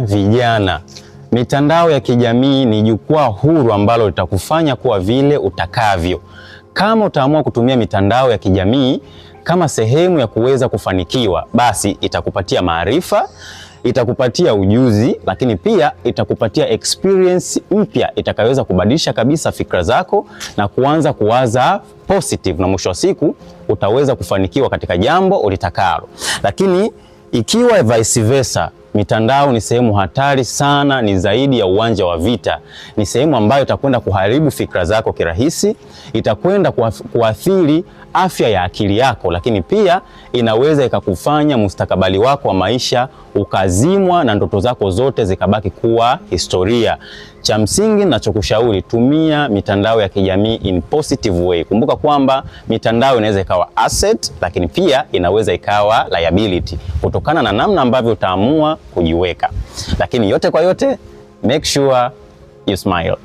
Vijana, mitandao ya kijamii ni jukwaa huru ambalo litakufanya kuwa vile utakavyo. Kama utaamua kutumia mitandao ya kijamii kama sehemu ya kuweza kufanikiwa, basi itakupatia maarifa, itakupatia ujuzi, lakini pia itakupatia experience mpya itakayoweza kubadilisha kabisa fikra zako na kuanza kuwaza positive, na mwisho wa siku utaweza kufanikiwa katika jambo ulitakalo. Lakini ikiwa vice versa, mitandao ni sehemu hatari sana, ni zaidi ya uwanja wa vita. Ni sehemu ambayo itakwenda kuharibu fikra zako kirahisi, itakwenda kuathiri afya ya akili yako, lakini pia inaweza ikakufanya mustakabali wako wa maisha ukazimwa na ndoto zako zote zikabaki kuwa historia. Cha msingi ninachokushauri, tumia mitandao ya kijamii in positive way. Kumbuka kwamba mitandao inaweza ikawa asset, lakini pia inaweza ikawa liability kutokana na namna ambavyo utaamua kujiweka. Lakini yote kwa yote, make sure you smile.